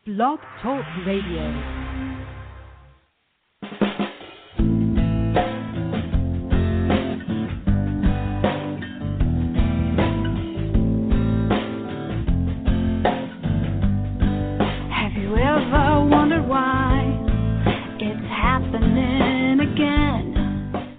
Blog Talk Radio.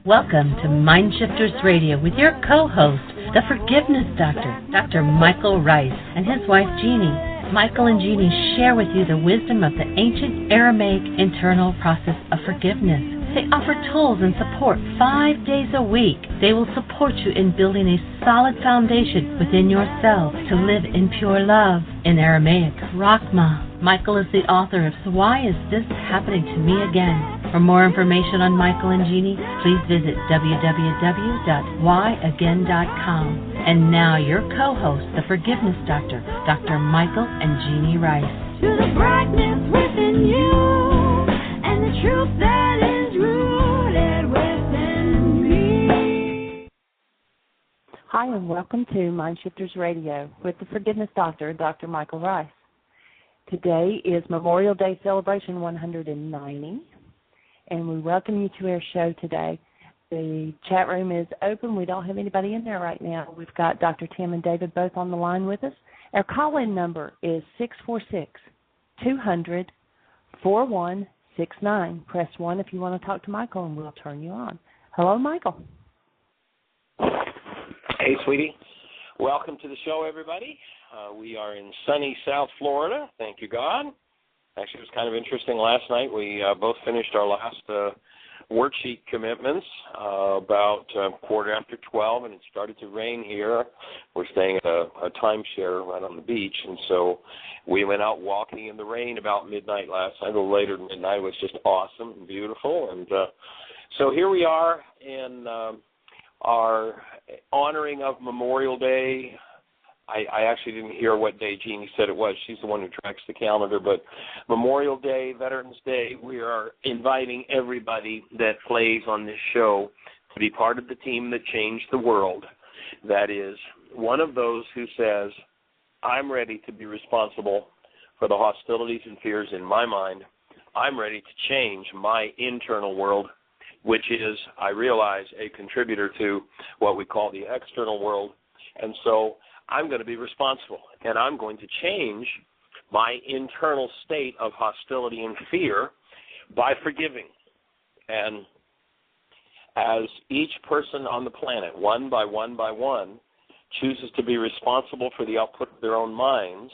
Welcome to Mindshifters Radio with your co-host, the Forgiveness Doctor, Dr. Michael Rice, and his wife, Jeannie. Michael and Jeannie share with you the wisdom of the ancient Aramaic internal process of forgiveness. They offer tools and support 5 days a week. They will support you in building a solid foundation within yourself to live in pure love. In Aramaic, Rachma. Michael is the author of So Why Is This Happening to Me Again? For more information on Michael and Jeannie, please visit www.whyagain.com. And now your co-host, the Forgiveness Doctor, Dr. Michael and Jeannie Rice. To the brightness within you, and the truth that is rooted within me. Hi, and welcome to Mindshifters Radio with the Forgiveness Doctor, Dr. Michael Rice. Today is Memorial Day Celebration 190, and we welcome you to our show today. The chat room is open. We don't have anybody in there right now. We've got Dr. Tim and David both on the line with us. Our call-in number is 646-200-4169. Press 1 if you want to talk to Michael, and we'll turn you on. Hello, Michael. Hey, sweetie. Welcome to the show, everybody. We are in sunny South Florida. Thank you, God. Actually, it was kind of interesting. Last night we both finished our last worksheet commitments about 12:15, and it started to rain here. We're staying at a timeshare right on the beach, and so we went out walking in the rain about midnight last night. A little later than midnight. It was just awesome and beautiful. And so here we are in our honoring of Memorial Day. I actually didn't hear what day Jeannie said it was. She's the one who tracks the calendar. But Memorial Day, Veterans Day, we are inviting everybody that plays on this show to be part of the team that changed the world. That is, one of those who says, I'm ready to be responsible for the hostilities and fears in my mind. I'm ready to change my internal world, which is, I realize, a contributor to what we call the external world. And so I'm going to be responsible, and I'm going to change my internal state of hostility and fear by forgiving. And as each person on the planet, one by one, chooses to be responsible for the output of their own minds,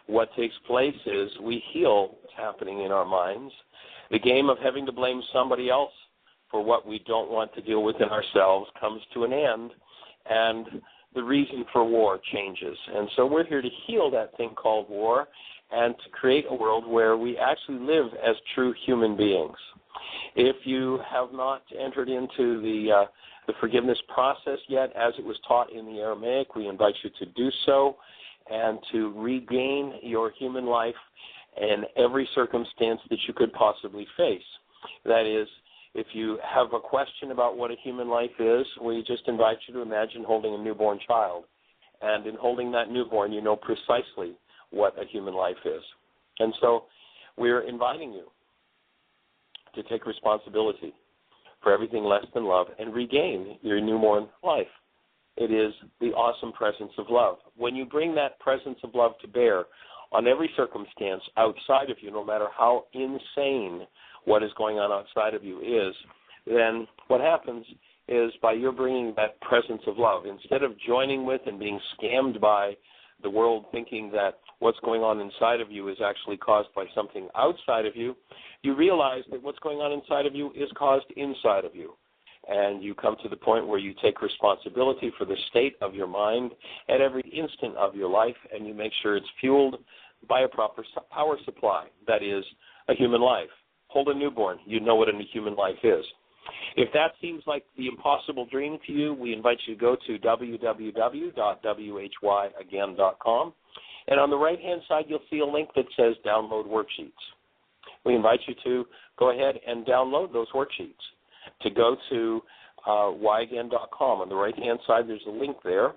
what takes place is we heal what's happening in our minds. The game of having to blame somebody else for what we don't want to deal with in ourselves comes to an end, and the reason for war changes. And so we're here to heal that thing called war and to create a world where we actually live as true human beings. If you have not entered into the forgiveness process yet, as it was taught in the Aramaic, we invite you to do so and to regain your human life in every circumstance that you could possibly face. That is, if you have a question about what a human life is, we just invite you to imagine holding a newborn child. And in holding that newborn, you know precisely what a human life is. And so we're inviting you to take responsibility for everything less than love and regain your newborn life. It is the awesome presence of love. When you bring that presence of love to bear on every circumstance outside of you, no matter how insane what is going on outside of you is, then what happens is by your bringing that presence of love, instead of joining with and being scammed by the world thinking that what's going on inside of you is actually caused by something outside of you, you realize that what's going on inside of you is caused inside of you. And you come to the point where you take responsibility for the state of your mind at every instant of your life, and you make sure it's fueled by a proper power supply, that is, a human life. Hold a newborn. You know what a human life is. If that seems like the impossible dream to you, we invite you to go to www.whyagain.com. And on the right-hand side, you'll see a link that says Download Worksheets. We invite you to go ahead and download those worksheets. To go to whyagain.com. On the right-hand side, there's a link there.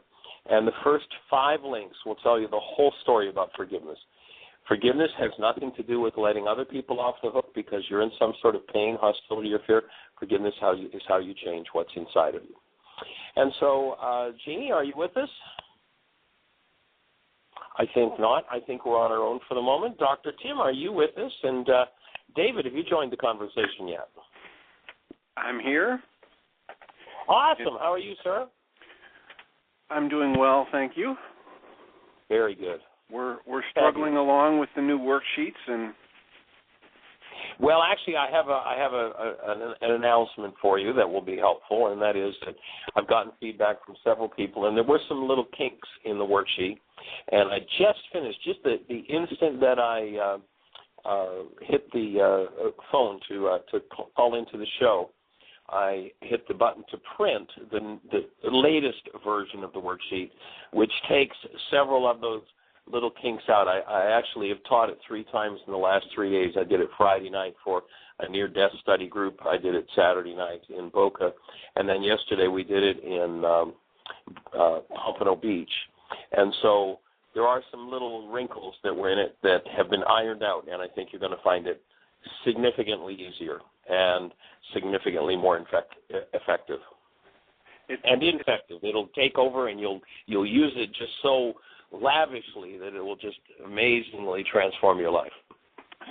And the first 5 links will tell you the whole story about forgiveness. Forgiveness has nothing to do with letting other people off the hook because you're in some sort of pain, hostility, or fear. Forgiveness is how you change what's inside of you. And so, Jeannie, are you with us? I think not. I think we're on our own for the moment. Dr. Tim, are you with us? And David, have you joined the conversation yet? I'm here. Awesome. How are you, sir? I'm doing well, thank you. Very good. We're struggling along with the new worksheets, and well, actually, I have an announcement for you that will be helpful, and that is that I've gotten feedback from several people, and there were some little kinks in the worksheet, and I just finished, just the instant that I hit the phone to call into the show, I hit the button to print the latest version of the worksheet, which takes several of those little kinks out. I actually have taught it 3 times in the last 3 days. I did it Friday night for a near-death study group. I did it Saturday night in Boca. And then yesterday we did it in Pompano Beach. And so there are some little wrinkles that were in it that have been ironed out, and I think you're going to find it significantly easier and significantly more effective. And effective. It'll take over, and you'll use it just so lavishly that it will just amazingly transform your life.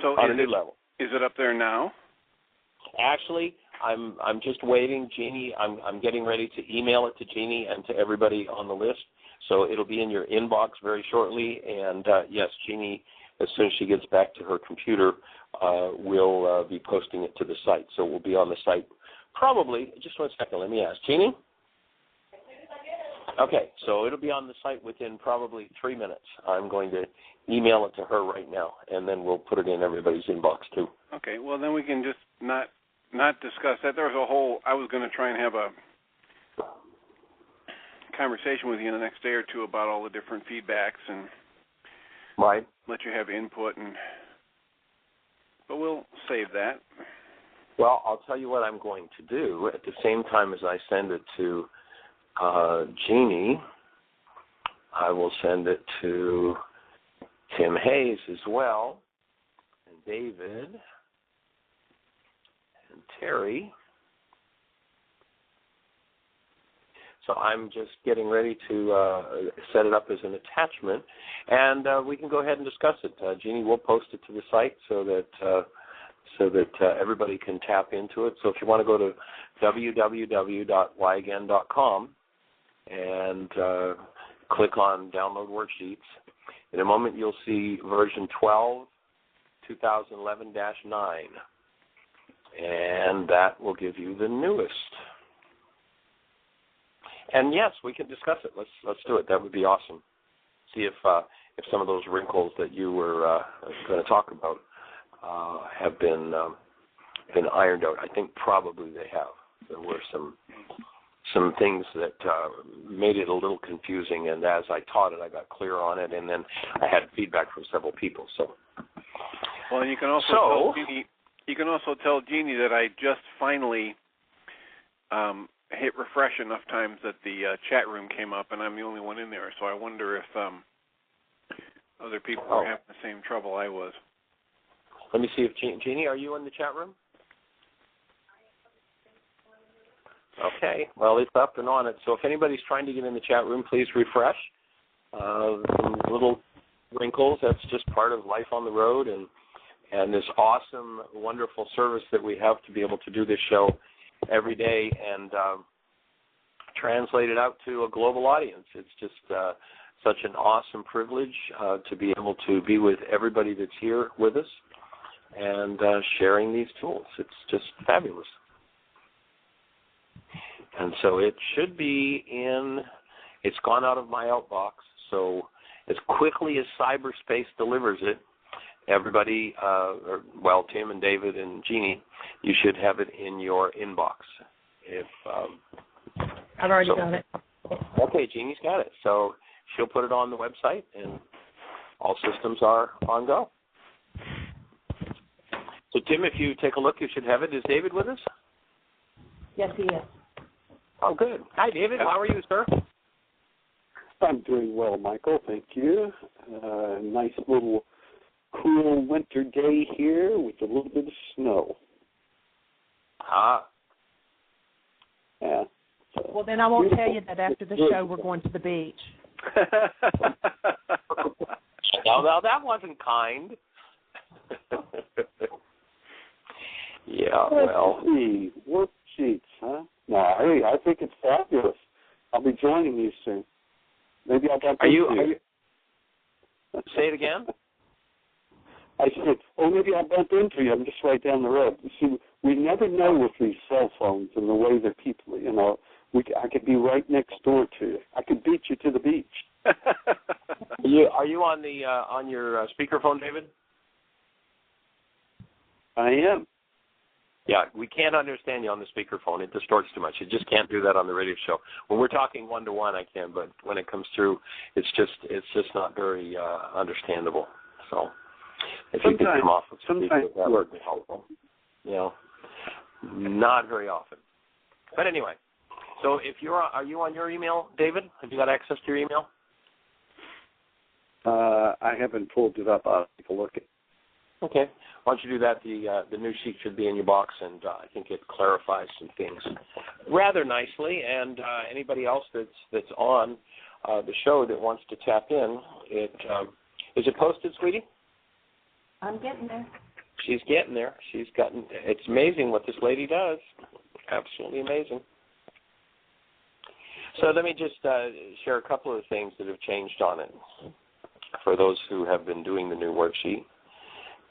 So on a new level. Is it up there now? Actually, I'm just waiting, Jeannie. I'm getting ready to email it to Jeannie and to everybody on the list. So it'll be in your inbox very shortly. And yes, Jeannie, as soon as she gets back to her computer, will be posting it to the site. So it will be on the site probably. Just 1 second. Let me ask, Jeannie. Okay, so it'll be on the site within probably 3 minutes. I'm going to email it to her right now, and then we'll put it in everybody's inbox too. Okay, well then we can just not discuss that. There was a whole, I was going to try and have a conversation with you in the next day or two about all the different feedbacks and right. Let you have input, but we'll save that. Well, I'll tell you what I'm going to do. At the same time as I send it to Jeannie, I will send it to Tim Hayes as well, and David, and Terry. So I'm just getting ready to set it up as an attachment, and we can go ahead and discuss it. Jeannie will post it to the site so that everybody can tap into it. So if you want to go to www.whyagain.com and click on Download Worksheets, in a moment you'll see version 12, 2011-9, and that will give you the newest. And yes, we can discuss it. Let's do it. That would be awesome. See if some of those wrinkles that you were going to talk about have been ironed out. I think probably they have. There were some things that made it a little confusing, and as I taught it, I got clear on it, and then I had feedback from several people. So, well, and you can also tell Jeannie that I just finally hit refresh enough times that the chat room came up, and I'm the only one in there. So I wonder if other people were having the same trouble I was. Let me see if Jeannie, are you in the chat room? Okay, well, it's up and on it. So if anybody's trying to get in the chat room, please refresh. Some little wrinkles, that's just part of life on the road, and this awesome, wonderful service that we have to be able to do this show every day and translate it out to a global audience. It's just such an awesome privilege to be able to be with everybody that's here with us and sharing these tools. It's just fabulous. And so it should be it's gone out of my outbox, so as quickly as cyberspace delivers it, everybody, Tim and David and Jeannie, you should have it in your inbox. I've already got it. Okay, Jeannie's got it. So she'll put it on the website, and all systems are on go. So, Tim, if you take a look, you should have it. Is David with us? Yes, he is. Oh, good. Hi, David. How are you, sir? I'm doing well, Michael. Thank you. Nice little cool winter day here with a little bit of snow. Ah. Yeah. So, Well, then I won't tell you that after the show we're going to the beach. Now that wasn't kind. Yeah, well. Let's see. Worksheets, huh? No, I think it's fabulous. I'll be joining you soon. Maybe I'll get Are you say it again? I said, maybe I'll bump into you. I'm just right down the road. You see, we never know with these cell phones and the way that people, I could be right next door to you. I could beat you to the beach. Are you on your speakerphone, David? I am. Yeah, we can't understand you on the speakerphone. It distorts too much. You just can't do that on the radio show. When we're talking one-to-one, I can, but when it comes through, it's just not very understandable. So if you could come off of speaker, that would be helpful. Not very often. But anyway, so if are you on your email, David? Have you got access to your email? I haven't pulled it up. I'll take a look at it. Okay. Why don't you do that? The new sheet should be in your box, and I think it clarifies some things rather nicely. And anybody else that's on the show that wants to tap in, is it posted, sweetie? I'm getting there. She's getting there. It's amazing what this lady does. Absolutely amazing. So let me just share a couple of things that have changed on it for those who have been doing the new worksheet.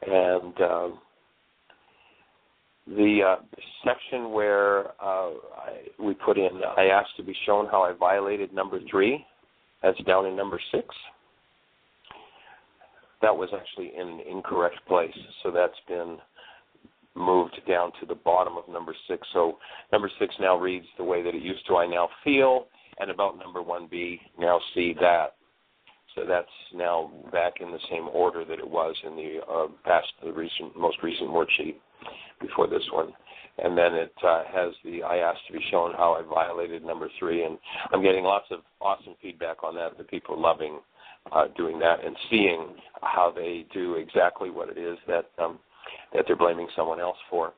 And the section where we put in, I asked to be shown how I violated number 3. That's down in number 6. That was actually in an incorrect place, so that's been moved down to the bottom of number 6. So number 6 now reads the way that it used to. I now feel, and about number 1B, now see that. So that's now back in the same order that it was in the most recent worksheet before this one. And then it has the I asked to be shown how I violated number 3, and I'm getting lots of awesome feedback on that. The people are loving doing that and seeing how they do exactly what it is that they're blaming someone else for.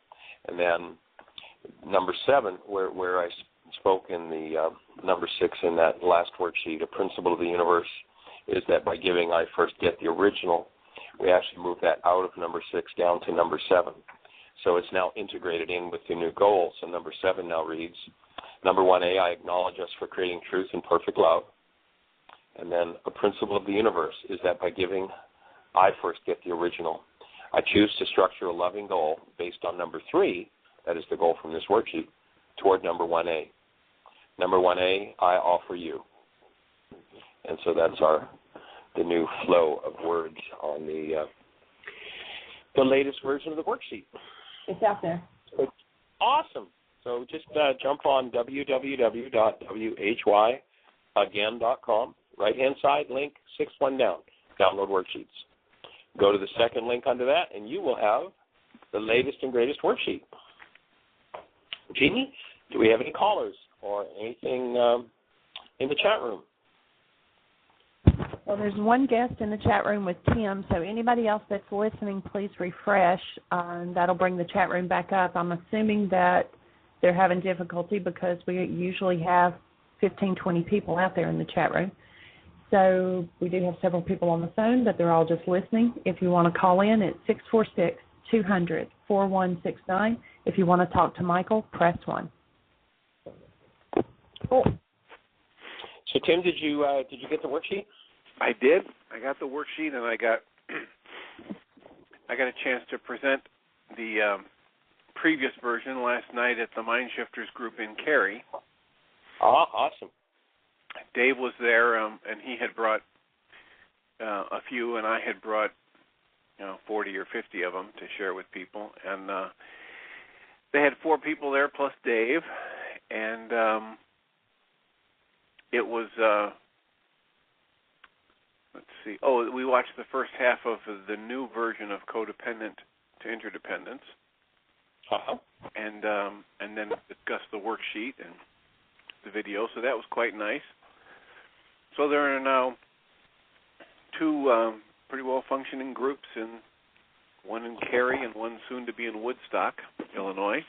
And then number 7, where I spoke in the number 6 in that last worksheet, a principle of the universe is that by giving I first get the original, we actually move that out of number 6 down to number 7. So it's now integrated in with the new goal. So number 7 now reads, number 1A, I acknowledge us for creating truth and perfect love. And then a principle of the universe is that by giving I first get the original, I choose to structure a loving goal based on number 3, that is the goal from this worksheet, toward number 1A. Number 1A, I offer you. And so that's the new flow of words on the latest version of the worksheet. It's out there. It's awesome. So just jump on www.whyagain.com. Right-hand side link, 6-1 down. Download worksheets. Go to the second link under that, and you will have the latest and greatest worksheet. Jeannie, do we have any callers or anything in the chat room? Well, there's one guest in the chat room with Tim, so anybody else that's listening, please refresh. That'll bring the chat room back up. I'm assuming that they're having difficulty because we usually have 15, 20 people out there in the chat room. So we do have several people on the phone, but they're all just listening. If you want to call in, it's 646-200-4169. If you want to talk to Michael, press 1. Cool. So, Tim, did you get the worksheet? I did. I got the worksheet, and I got a chance to present the previous version last night at the Mind Shifters group in Cary. Oh, awesome. Dave was there, and he had brought a few, and I had brought 40 or 50 of them to share with people. And they had 4 people there plus Dave, and it was, let's see, we watched the first half of the new version of Codependent to Interdependence. Uh-huh. And then discussed the worksheet and the video, so that was quite nice. So there are now 2 pretty well functioning groups, one in Cary and one soon to be in Woodstock, Illinois.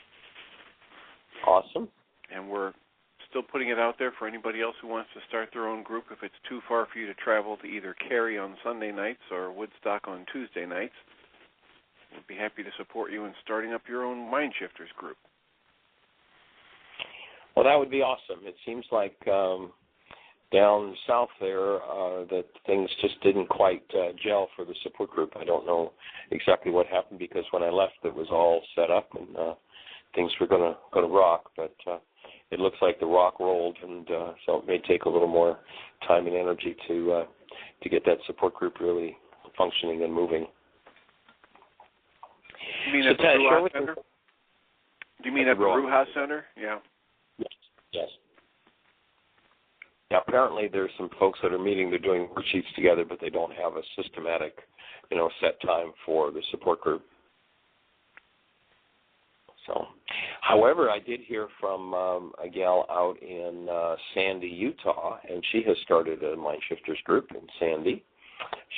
Awesome. And we're still putting it out there for anybody else who wants to start their own group. If it's too far for you to travel to either Cary on Sunday nights or Woodstock on Tuesday nights, we'd be happy to support you in starting up your own Mind Shifters group. Well, that would be awesome. It seems like down south there that things just didn't quite gel for the support group. I don't know exactly what happened because when I left it was all set up and things were going to rock, but it looks like the rock rolled, and so it may take a little more time and energy to get that support group really functioning and moving. You mean at the Ruha Center? Do you mean at the Ruha Center? Yeah. Yes. Yeah, apparently there's some folks that are meeting, they're doing worksheets together, but they don't have a systematic, set time for the support group. So, however, I did hear from a gal out in Sandy, Utah, and she has started a Mind Shifters group in Sandy.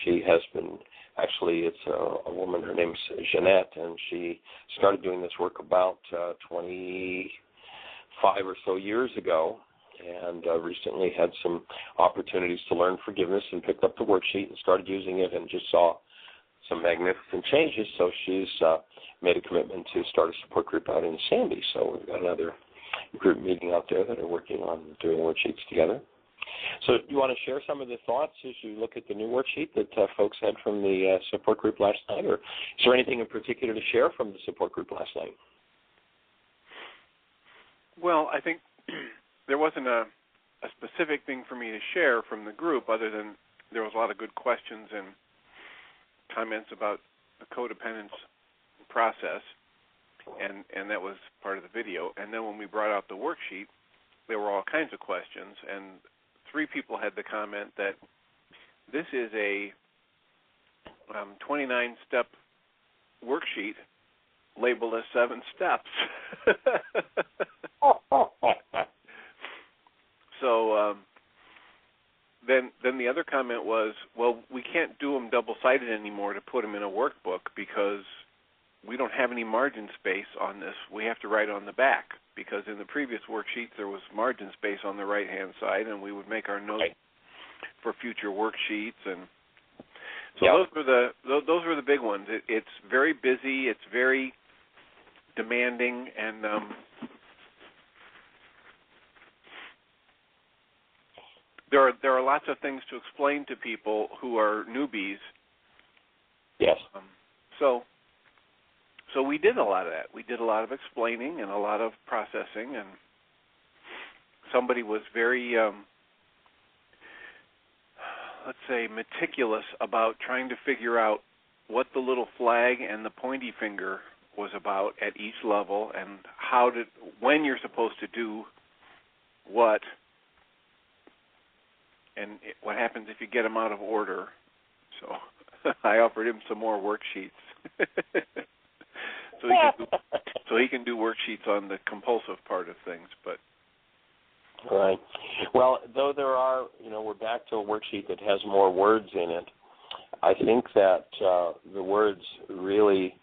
She has been, actually, it's a woman, her name's Jeanette, and she started doing this work about 25 or so years ago, and recently had some opportunities to learn forgiveness and picked up the worksheet and started using it and just saw some magnificent changes. So she's made a commitment to start a support group out in Sandy. So we've got another group meeting out there that are working on doing worksheets together. So do you want to share some of the thoughts as you look at the new worksheet that folks had from the support group last night? Or is there anything in particular to share from the support group last night? Well, I think there wasn't a specific thing for me to share from the group other than there was a lot of good questions and comments about the codependence process, and that was part of the video. And then when we brought out the worksheet, there were all kinds of questions, and 3 people had the comment that this is a 29-step worksheet labeled as 7 steps. So then the other comment was, well, we can't do them double-sided anymore to put them in a workbook because we don't have any margin space on this. We have to write on the back because in the previous worksheets there was margin space on the right-hand side, and we would make our notes for future worksheets. And so those were the big ones. It's very busy. It's very demanding, and there are lots of things to explain to people who are newbies. Yes. So we did a lot of that. We did a lot of explaining and a lot of processing, and somebody was very, let's say, meticulous about trying to figure out what the little flag and the pointy finger was about at each level, and when you're supposed to do what, and what happens if you get them out of order. So I offered him some more worksheets. so he can do worksheets on the compulsive part of things. But right. Well, though there are, we're back to a worksheet that has more words in it. I think that the words really,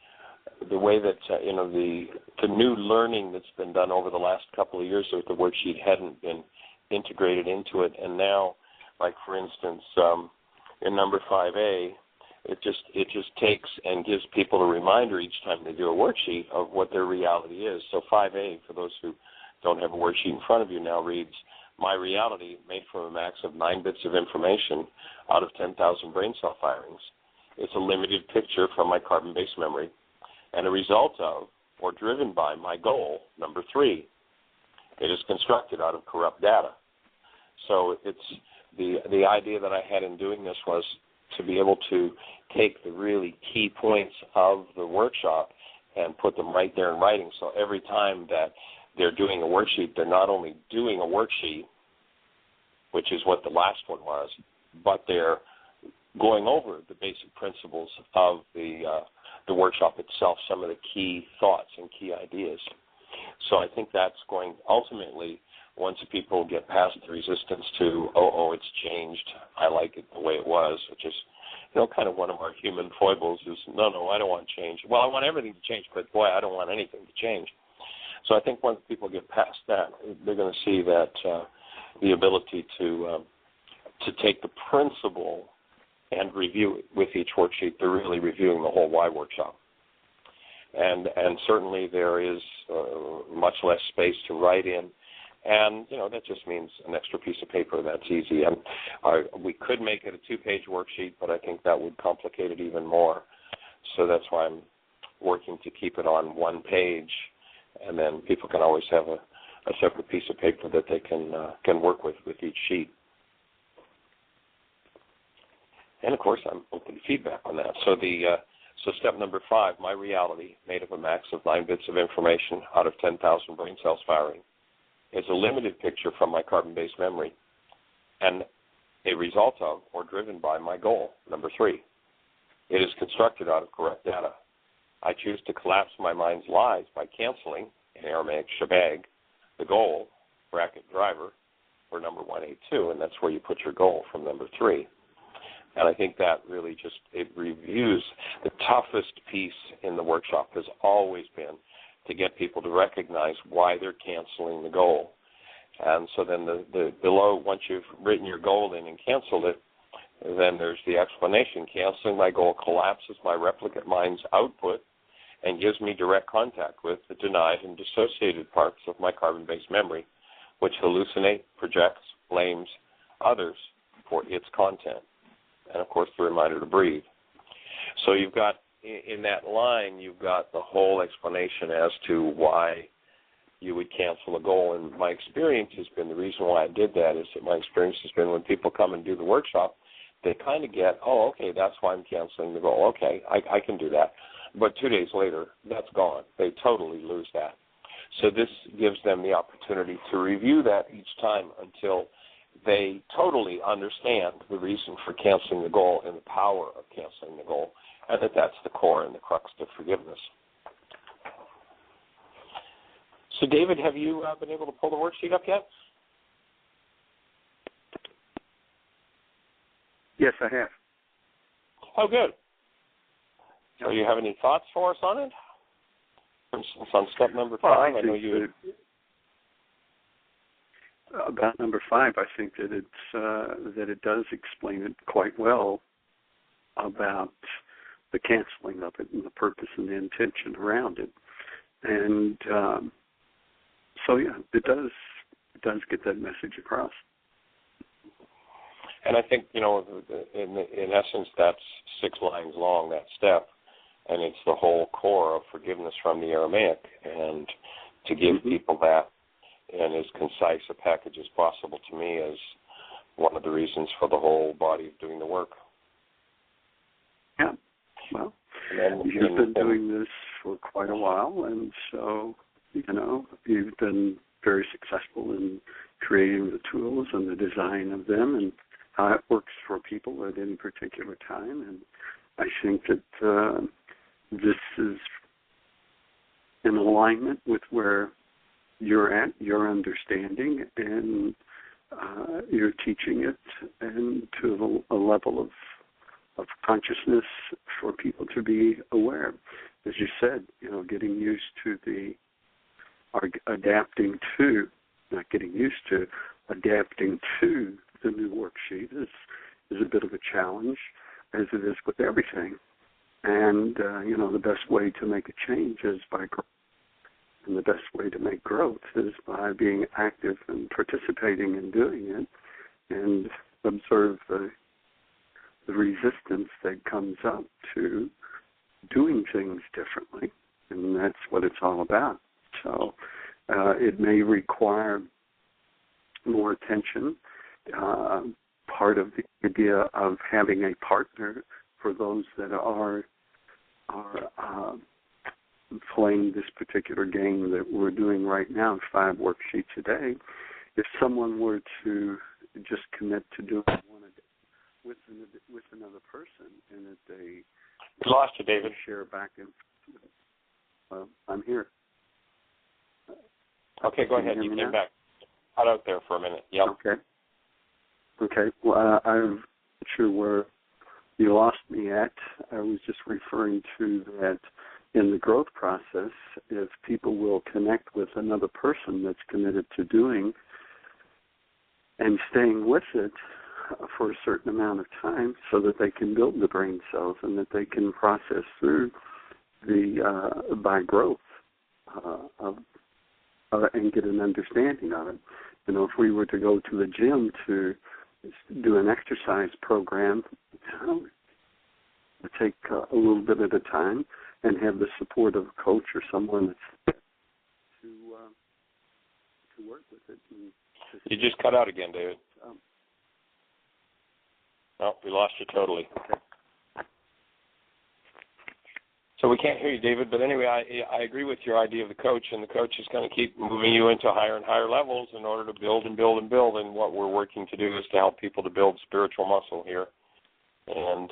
the way that the new learning that's been done over the last couple of years with the worksheet hadn't been integrated into it, and now, like for instance, in number 5A, it just takes and gives people a reminder each time they do a worksheet of what their reality is. So 5A, for those who don't have a worksheet in front of you now, reads, my reality made from a max of 9 bits of information out of 10,000 brain cell firings. It's a limited picture from my carbon-based memory and a result of or driven by my goal, number 3. It is constructed out of corrupt data. So it's the idea that I had in doing this was to be able to take the really key points of the workshop and put them right there in writing. So every time that they're doing a worksheet, they're not only doing a worksheet, which is what the last one was, but they're going over the basic principles of the workshop itself, some of the key thoughts and key ideas. So I think that's going ultimately, once people get past the resistance to, it's changed, I like it the way it was, which is, kind of one of our human foibles is, no, I don't want change. Well, I want everything to change, but boy, I don't want anything to change. So I think once people get past that, they're going to see that the ability to take the principle and review it with each worksheet, they're really reviewing the whole why workshop. And certainly there is much less space to write in. And, that just means an extra piece of paper. That's easy. And we could make it a 2-page worksheet, but I think that would complicate it even more. So that's why I'm working to keep it on 1 page, and then people can always have a separate piece of paper that they can work with each sheet. And, of course, I'm open to feedback on that. So so step number 5, my reality, made of a max of 9 bits of information out of 10,000 brain cells firing, is a limited picture from my carbon-based memory and a result of or driven by my goal, number 3. It is constructed out of correct data. I choose to collapse my mind's lies by canceling, in Aramaic shabag, the goal, bracket driver, for number 182, and that's where you put your goal from number 3. And I think that really it reviews the toughest piece in the workshop has always been to get people to recognize why they're canceling the goal. And so then the below, once you've written your goal in and canceled it, then there's the explanation. Canceling my goal collapses my replicate mind's output and gives me direct contact with the denied and dissociated parts of my carbon-based memory, which hallucinate, projects, blames others for its content. And, of course, the reminder to breathe. So you've got, in that line, you've got the whole explanation as to why you would cancel a goal. And my experience has been, the reason why I did that is that my experience has been when people come and do the workshop, they kind of get, oh, okay, that's why I'm canceling the goal. Okay, I can do that. But 2 days later, that's gone. They totally lose that. So this gives them the opportunity to review that each time until they totally understand the reason for canceling the goal and the power of canceling the goal, and that's the core and the crux of forgiveness. So, David, have you been able to pull the worksheet up yet? Yes, I have. Oh, good. So you have any thoughts for us on it? For instance, on step number 5, I know you... About number 5, I think that it does explain it quite well about the canceling of it and the purpose and the intention around it, and so yeah, it does get that message across. And I think in essence, that's 6 lines long, that step, and it's the whole core of forgiveness from the Aramaic, and to give people that in as concise a package as possible, to me, is one of the reasons for the whole body of doing the work. Yeah, well, you've been doing this for quite a while, and so, you've been very successful in creating the tools and the design of them and how it works for people at any particular time. And I think that this is in alignment with where you're at, your understanding, and you're teaching it, and to a level of consciousness for people to be aware. As you said, getting used to adapting to the new worksheet is a bit of a challenge, as it is with everything. And, the best way to make a change is by growth. And the best way to make growth is by being active and participating in doing it, and observe the resistance that comes up to doing things differently. And that's what it's all about. So it may require more attention. Part of the idea of having a partner for those that are playing this particular game that we're doing right now, 5 worksheets a day, if someone were to just commit to doing one a day with another person, and that they lost you, David. Share back in. I'm here. Okay, go ahead. You came back. Cut out there for a minute. Yep. Okay. Well, I'm not sure you lost me at. I was just referring to that in the growth process, if people will connect with another person that's committed to doing and staying with it for a certain amount of time so that they can build the brain cells and that they can process through by growth and get an understanding of it. If we were to go to the gym to do an exercise program, it would take a little bit at a time and have the support of a coach or someone that's to work with it. You just cut out again, David. No, we lost you totally. Okay. So we can't hear you, David, but anyway, I agree with your idea of the coach, and the coach is going to keep moving you into higher and higher levels in order to build and build and build, and what we're working to do is to help people to build spiritual muscle here. And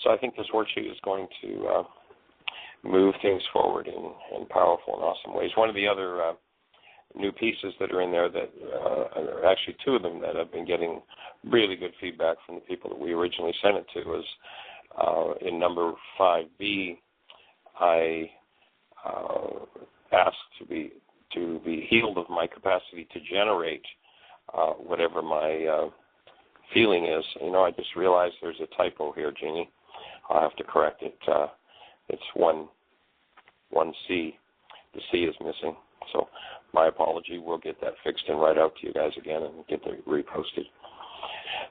so I think this worksheet is going to move things forward in powerful and awesome ways. One of the other new pieces that are in there that are actually two of them that have been getting really good feedback from the people that we originally sent it to is in number 5B, I asked to be healed of my capacity to generate whatever my feeling is. I just realized there's a typo here, Jeannie. I'll have to correct it. It's 1C. The C is missing. So my apology. We'll get that fixed and right out to you guys again and get it reposted.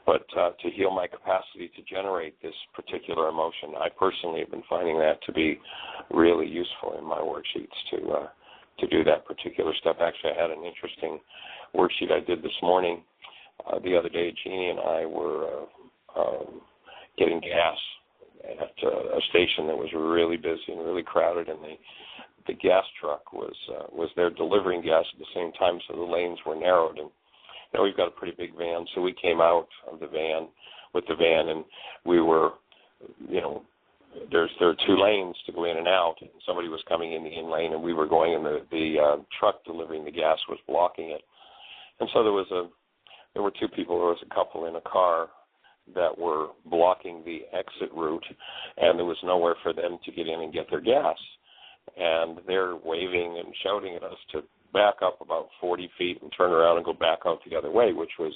But to heal my capacity to generate this particular emotion, I personally have been finding that to be really useful in my worksheets to do that particular step. Actually, I had an interesting worksheet I did this morning. The other day, Jeannie and I were getting gas at a station that was really busy and really crowded, and the gas truck was there delivering gas at the same time, so the lanes were narrowed. And we've got a pretty big van, so we came out of the van with the van, and we were, there are two lanes to go in and out, and somebody was coming in the in lane, and we were going, and the truck delivering the gas was blocking it. And so there were two people. There was a couple in a car that were blocking the exit route, and there was nowhere for them to get in and get their gas. And they're waving and shouting at us to back up about 40 feet and turn around and go back out the other way, which was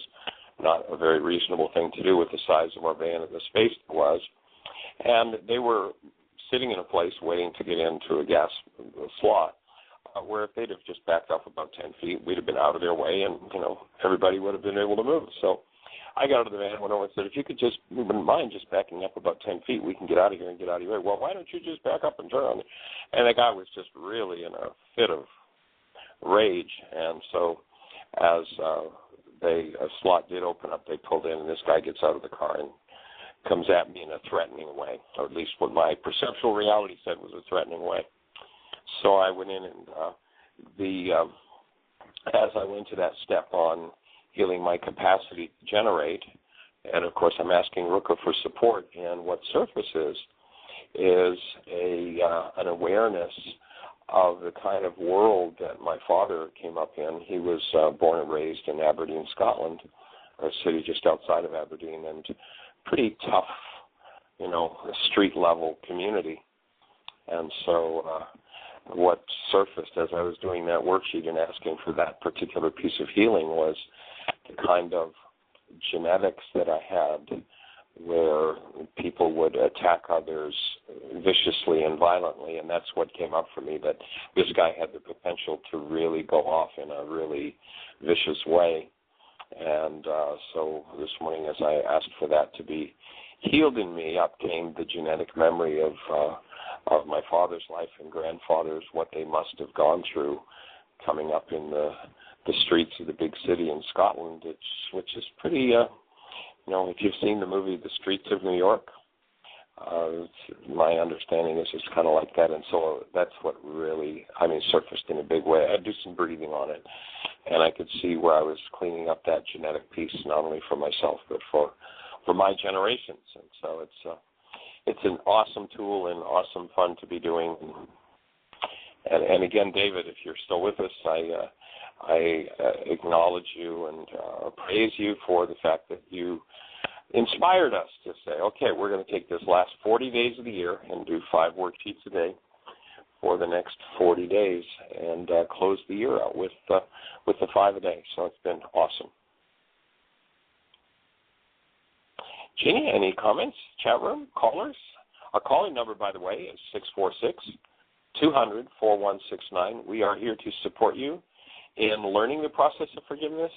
not a very reasonable thing to do with the size of our van and the space it was. And they were sitting in a place waiting to get into a gas slot, where if they'd have just backed up about 10 feet, we'd have been out of their way, and, everybody would have been able to move. So I got out of the van, went over and said, if you could just, we wouldn't mind just backing up about 10 feet, we can get out of here and get out of your way. Well, why don't you just back up and turn? And the guy was just really in a fit of rage. And so as a slot did open up, they pulled in, and this guy gets out of the car and comes at me in a threatening way, or at least what my perceptual reality said was a threatening way. So I went in, and as I went to that step on healing my capacity to generate, and of course I'm asking Ruka for support, and what surfaces is an awareness of the kind of world that my father came up in. He was born and raised in Aberdeen, Scotland, a city just outside of Aberdeen, and pretty tough, street-level community. And so what surfaced as I was doing that worksheet and asking for that particular piece of healing was the kind of genetics that I had, where people would attack others viciously and violently, and that's what came up for me, that this guy had the potential to really go off in a really vicious way. And so this morning, as I asked for that to be healed in me, up came the genetic memory of my father's life and grandfather's, what they must have gone through coming up in the streets of the big city in Scotland, which is pretty, if you've seen the movie The Streets of New York, my understanding is it's kind of like that. And so that's what really, surfaced in a big way. I do some breathing on it, and I could see where I was cleaning up that genetic piece, not only for myself, but for my generations. And so it's an awesome tool and awesome fun to be doing. And again, David, if you're still with us, I acknowledge you and praise you for the fact that you inspired us to say, okay, we're going to take this last 40 days of the year and do 5 worksheets a day for the next 40 days and close the year out with the 5 a day. So it's been awesome. Jeannie, any comments? Chat room? Callers? Our calling number, by the way, is 646-200-4169. We are here to support you in learning the process of forgiveness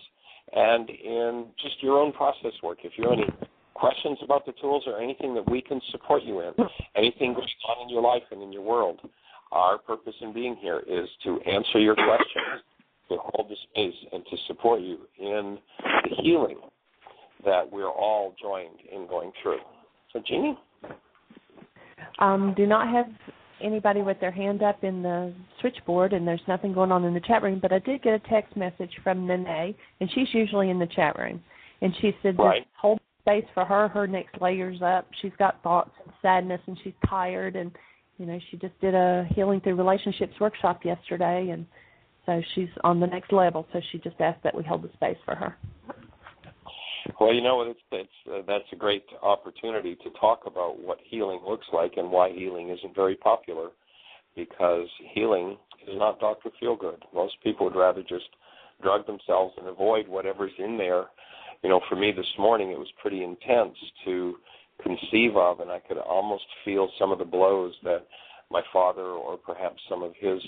and in just your own process work. If you have any questions about the tools or anything that we can support you in, anything going on in your life and in your world, our purpose in being here is to answer your questions, to hold the space, and to support you in the healing that we're all joined in going through. So, Jeannie? Do not have anybody with their hand up in the switchboard, and there's nothing going on in the chat room, but I did get a text message from Nene, and she's usually in the chat room, and she said just hold space for her. Her next layer's up. She's got thoughts and sadness, and she's tired, and, you know, she just did a Healing Through Relationships workshop yesterday, and so she's on the next level, so she just asked that we hold the space for her. Well, you know, that's a great opportunity to talk about what healing looks like and why healing isn't very popular, because healing is not Dr. Feelgood. Most people would rather just drug themselves and avoid whatever's in there. You know, for me this morning, it was pretty intense to conceive of, and I could almost feel some of the blows that my father or perhaps some of his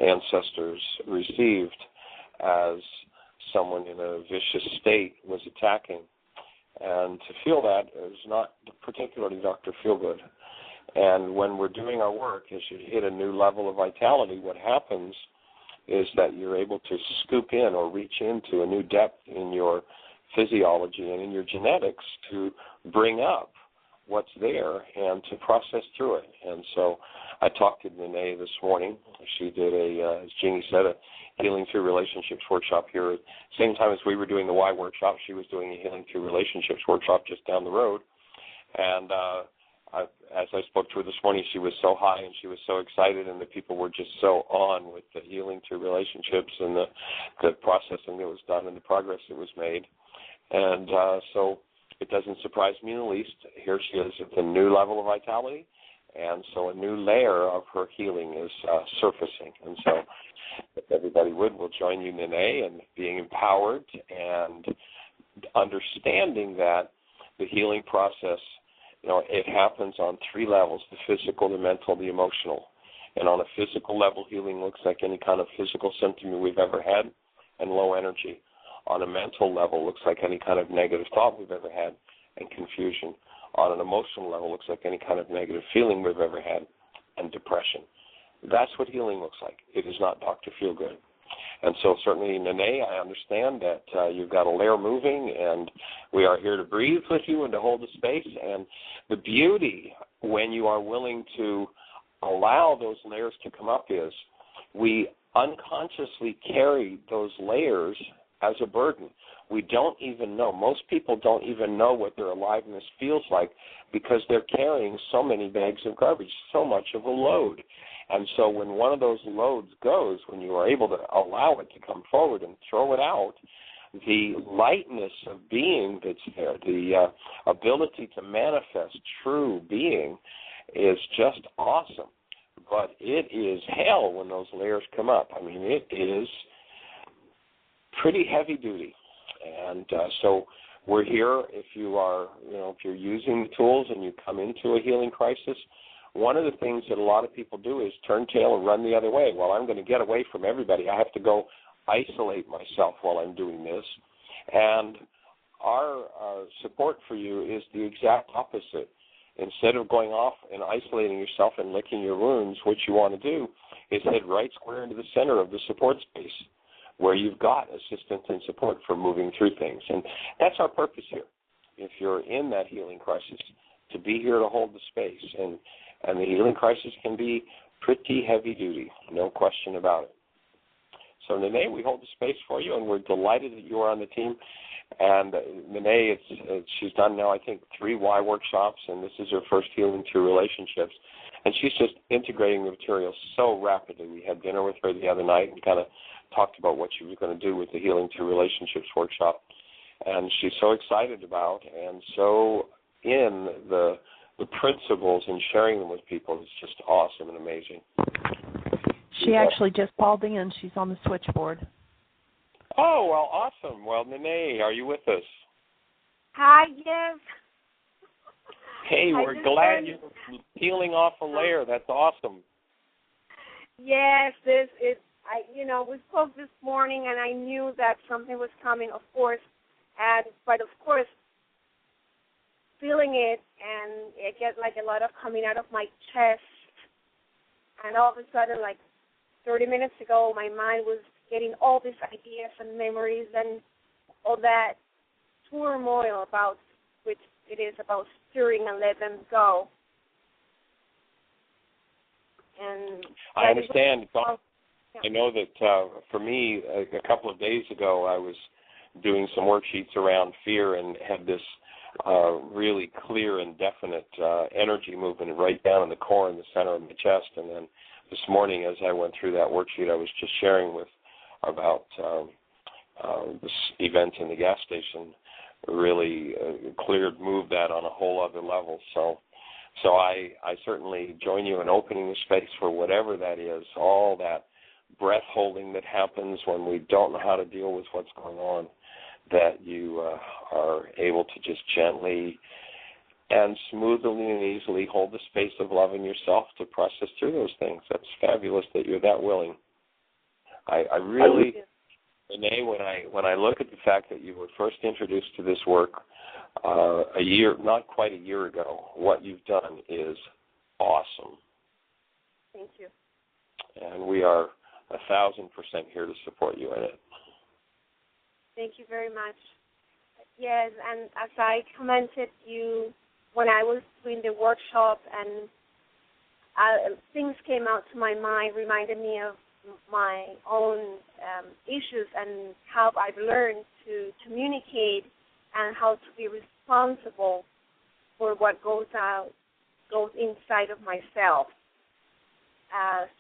ancestors received as someone in a vicious state was attacking. And to feel that is not particularly Dr. Feelgood. And when we're doing our work, as you hit a new level of vitality, what happens is that you're able to scoop in or reach into a new depth in your physiology and in your genetics to bring up what's there and to process through it. And so I talked to Nene this morning. She did as Jeannie said, a Healing Through Relationships workshop here. At the same time as we were doing the Y workshop, she was doing a Healing Through Relationships workshop just down the road. And as I spoke to her this morning, she was so high and she was so excited, and the people were just so on with the Healing Through Relationships and the processing that was done and the progress that was made. And so it doesn't surprise me in the least. Here she is at a new level of vitality, and so a new layer of her healing is surfacing. And so if everybody will join you, Nene, in being empowered and understanding that the healing process, you know, it happens on 3 levels: the physical, the mental, the emotional. And on a physical level, healing looks like any kind of physical symptom we've ever had and low energy. On a mental level, looks like any kind of negative thought we've ever had and confusion. On an emotional level, looks like any kind of negative feeling we've ever had and depression. That's what healing looks like. It is not Dr. Feelgood. And so certainly, Nene, I understand that you've got a layer moving, and we are here to breathe with you and to hold the space. And the beauty when you are willing to allow those layers to come up is we unconsciously carry those layers as a burden. We don't even know. Most people don't even know what their aliveness feels like because they're carrying so many bags of garbage, so much of a load. And so when one of those loads goes, when you are able to allow it to come forward and throw it out, the lightness of being that's there, the ability to manifest true being is just awesome. But it is hell when those layers come up. I mean, it is pretty heavy duty. And so we're here if you are, if you're using the tools and you come into a healing crisis. One of the things that a lot of people do is turn tail and run the other way. Well, I'm going to get away from everybody. I have to go isolate myself while I'm doing this. And our support for you is the exact opposite. Instead of going off and isolating yourself and licking your wounds, what you want to do is head right square into the center of the support space where you've got assistance and support for moving through things. And that's our purpose here. If you're in that healing crisis, to be here to hold the space. And the healing crisis can be pretty heavy duty, no question about it. So, Nene, we hold the space for you, and we're delighted that you are on the team. And Nene, she's done now, I think, 3 Y workshops, and this is her first Healing Through Relationships. And she's just integrating the material so rapidly. We had dinner with her the other night and kind of talked about what she was going to do with the Healing Through Relationships workshop. and she's so excited about and so in the principles and sharing them with people. It's just awesome and amazing. She actually just called in. She's on the switchboard. Oh, well, awesome. Well, Nene, are you with us? Hi, yes. Hey, we're glad you're peeling off a layer. That's awesome. Yes, this is. We spoke this morning, and I knew that something was coming, of course, but of course, feeling it, and it gets like a lot of coming out of my chest, and all of a sudden, like 30 minutes ago, my mind was getting all these ideas and memories and all that turmoil about which it is about stirring and let them go. And I understand. I know that for me, a couple of days ago, I was doing some worksheets around fear and had this really clear and definite energy movement right down in the core in the center of my chest. And then this morning, as I went through that worksheet, I was just sharing about this event in the gas station really moved that on a whole other level. So I certainly join you in opening the space for whatever that is, all that breath holding that happens when we don't know how to deal with what's going on, that you are able to just gently and smoothly and easily hold the space of love in yourself to process through those things. That's fabulous that you're that willing. I really, Renee, when I look at the fact that you were first introduced to this work not quite a year ago, what you've done is awesome. Thank you. And we are 1,000% here to support you in it. Thank you very much. Yes, and as I commented you when I was doing the workshop, and things came out to my mind, reminded me of my own issues and how I've learned to communicate and how to be responsible for what goes inside of myself.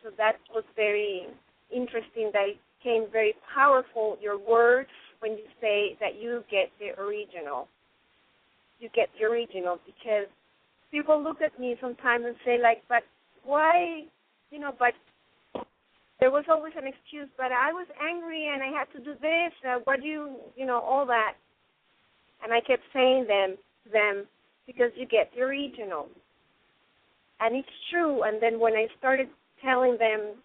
So that was very interesting. That it came very powerful, your words, when you say that you get the original. You get the original, because people look at me sometimes and say, like, but why, but there was always an excuse, but I was angry and I had to do this, all that. And I kept saying to them, because you get the original. And it's true. And then when I started telling them,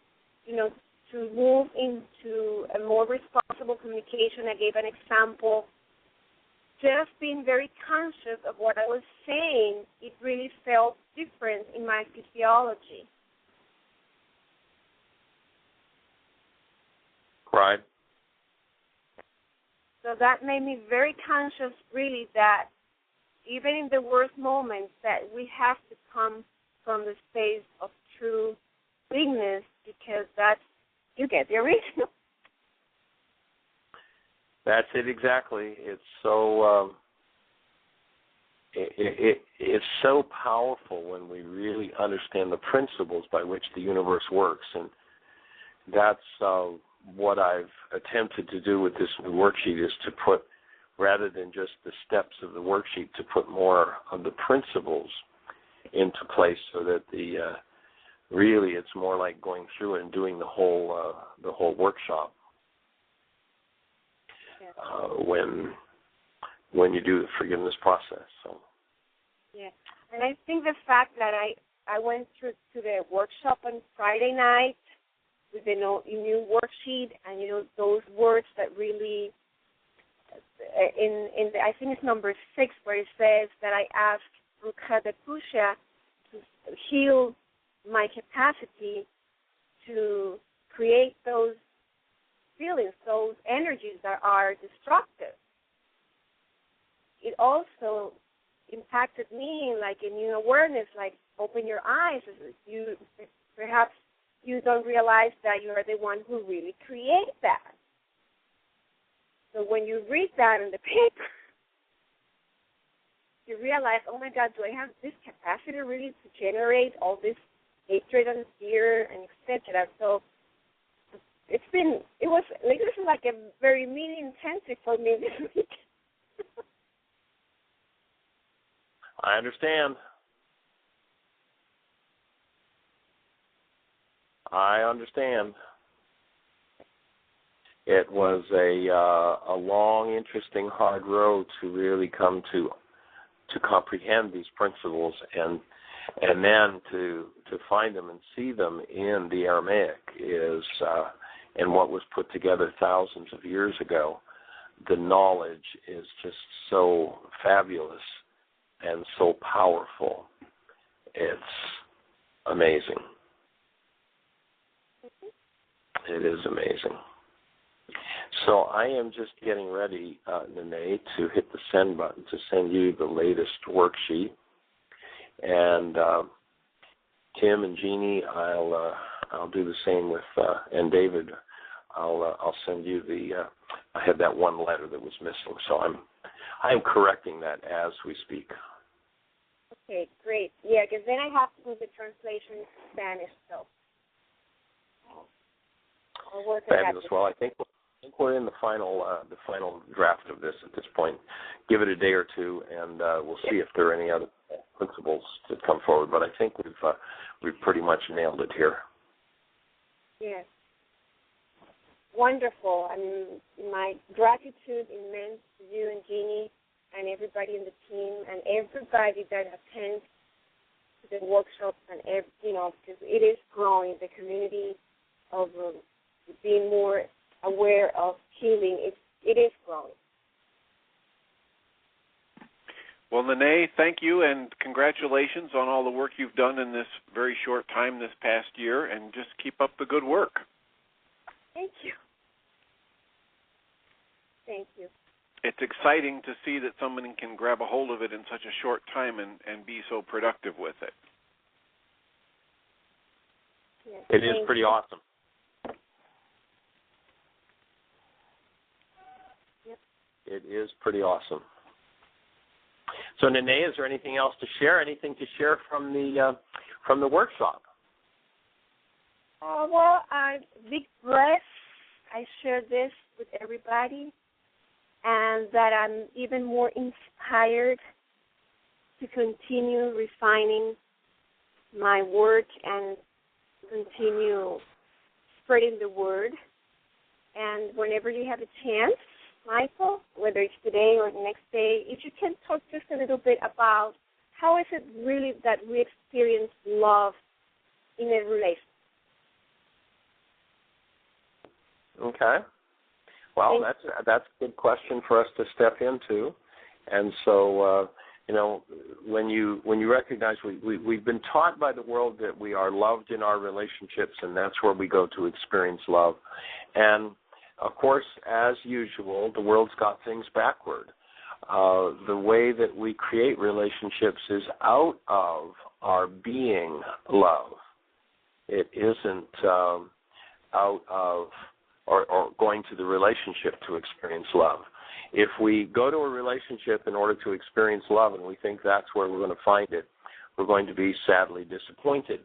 to move into a more responsible communication, I gave an example. Just being very conscious of what I was saying, it really felt different in my physiology. Right. So that made me very conscious, really, that even in the worst moments, that we have to come from the space of true bigness, because you get the original. That's it exactly. It's so it's so powerful when we really understand the principles by which the universe works, and that's what I've attempted to do with this new worksheet, is to put, rather than just the steps of the worksheet, to put more of the principles into place, so that really it's more like going through and doing the whole workshop. When you do the forgiveness process. So. Yeah, and I think the fact that I went through to the workshop on Friday night with the new worksheet, and those words that really I think it's number 6, where it says that I asked Ruka the Pusha to heal my capacity to create those feelings, those energies that are destructive. It also impacted me like a new awareness, like open your eyes. Perhaps you don't realize that you are the one who really creates that. So when you read that in the paper, you realize, oh my God, do I have this capacity really to generate all this hatred and fear and etc. So this is like a very meaning intensive for me this week. I understand. I understand. It was a long, interesting, hard road to really come to comprehend these principles, and then to find them and see them in the Aramaic is and what was put together thousands of years ago. The knowledge is just so fabulous and so powerful. It's amazing. It is amazing. So I am just getting ready, Nene, to hit the send button to send you the latest worksheet. And Tim and Jeannie, I'll do the same with, and David, I'll send you the. I had that one letter that was missing, so I'm correcting that as we speak. Okay, great. Yeah, because then I have to do the translation to Spanish, so I'll work on that. Fabulous. Well, I think we're in the final draft of this at this point. Give it a day or two, and we'll see if there are any other principles to come forward. But I think we've pretty much nailed it here. Yes. Wonderful. I mean, my gratitude immense to you and Jeannie and everybody in the team and everybody that attends the workshops and because it is growing. The community of being more aware of healing, it is growing. Well, Nene, thank you, and congratulations on all the work you've done in this very short time this past year, and just keep up the good work. Thank you. Thank you. It's exciting to see that someone can grab a hold of it in such a short time and be so productive with it. Yes, it is pretty awesome. Yep. It is pretty awesome. So, Nene, is there anything else to share? Anything to share from the workshop? Well, big breath. I share this with everybody, and that I'm even more inspired to continue refining my work and continue spreading the word. And whenever you have a chance, Michael, whether it's today or the next day, if you can talk just a little bit about how is it really that we experience love in a relationship. Okay. Well, that's a good question for us to step into. And so, when you recognize we've been taught by the world that we are loved in our relationships, and that's where we go to experience love. And of course, as usual, the world's got things backward. The way that we create relationships is out of our being love. It isn't out of or going to the relationship to experience love. If we go to a relationship in order to experience love and we think that's where we're going to find it, we're going to be sadly disappointed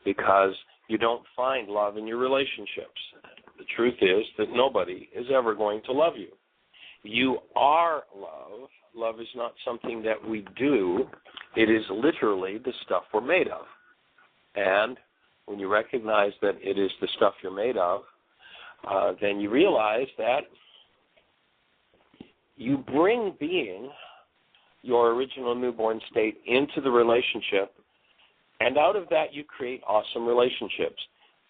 because you don't find love in your relationships. The truth is that nobody is ever going to love you. You are love. Love is not something that we do. It is literally the stuff we're made of. And when you recognize that it is the stuff you're made of, then you realize that you bring being, your original newborn state, into the relationship, and out of that you create awesome relationships.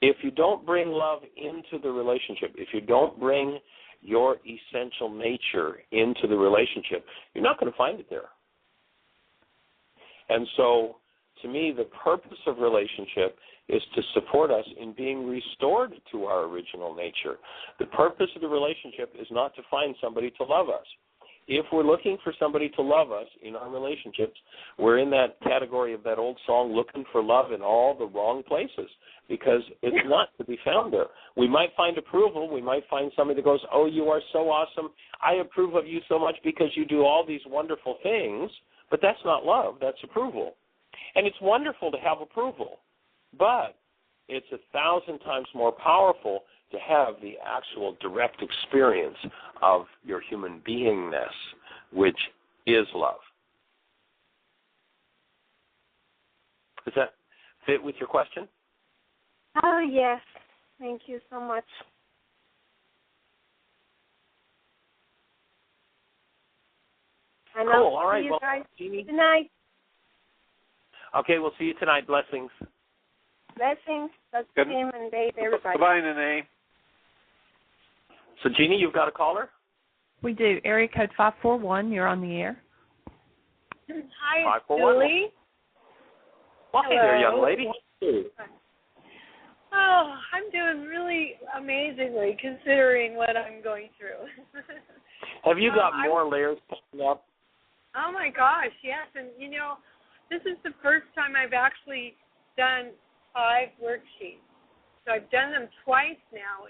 If you don't bring love into the relationship, if you don't bring your essential nature into the relationship, you're not going to find it there. And so, to me, the purpose of relationship is to support us in being restored to our original nature. The purpose of the relationship is not to find somebody to love us. If we're looking for somebody to love us in our relationships, we're in that category of that old song, looking for love in all the wrong places, because it's not to be found there. We might find approval. We might find somebody that goes, oh, you are so awesome. I approve of you so much because you do all these wonderful things, but that's not love. That's approval. And it's wonderful to have approval, but it's 1,000 times more powerful to have the actual direct experience of your human beingness which is love. Does that fit with your question? Oh, yes. Thank you so much. And Cool. I'll All right. see you Well, guys Jeannie. tonight. Okay, we'll see you tonight. Blessings. Blessings. That's Tim and Dave, everybody. Goodbye, Nene. So, Jeannie, you've got a caller? We do. Area code 541. You're on the air. Hi, 541. Julie. Hi there, young lady. Oh, I'm doing really amazingly considering what I'm going through. Have you got more layers popping up? Oh, my gosh, yes. And, you know, this is the first time I've actually done 5 worksheets. So I've done them twice now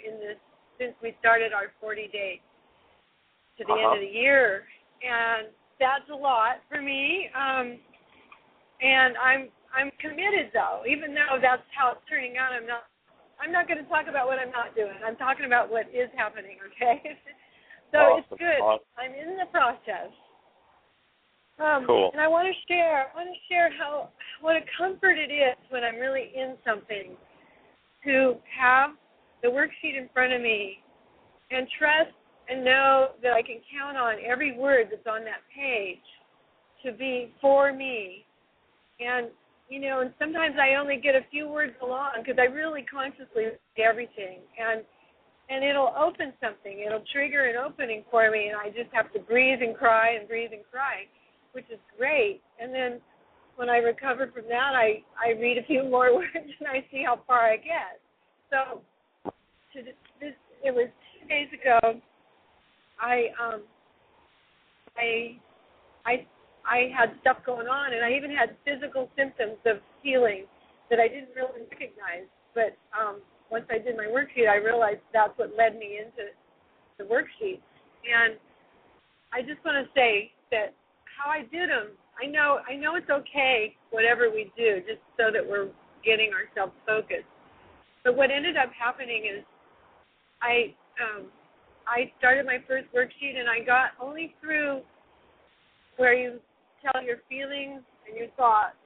since we started our 40 days to the end of the year. And that's a lot for me. And I'm committed, though, even though that's how it's turning out. I'm not going to talk about what I'm not doing. I'm talking about what is happening, okay? So awesome. It's good. Awesome. I'm in the process. Cool. And I want to share what a comfort it is when I'm really in something to have the worksheet in front of me and trust and know that I can count on every word that's on that page to be for me. And, you know, and sometimes I only get a few words along because I really consciously read everything. And it'll open something. It'll trigger an opening for me, and I just have to breathe and cry, which is great. And then when I recover from that, I read a few more words and I see how far I get. So it was 2 days ago. I had stuff going on, and I even had physical symptoms of healing that I didn't really recognize. But once I did my worksheet, I realized that's what led me into the worksheet. And I just want to say that how I did them, I know it's okay, whatever we do, just so that we're getting ourselves focused. But what ended up happening is I started my first worksheet, and I got only through where you tell your feelings and your thoughts.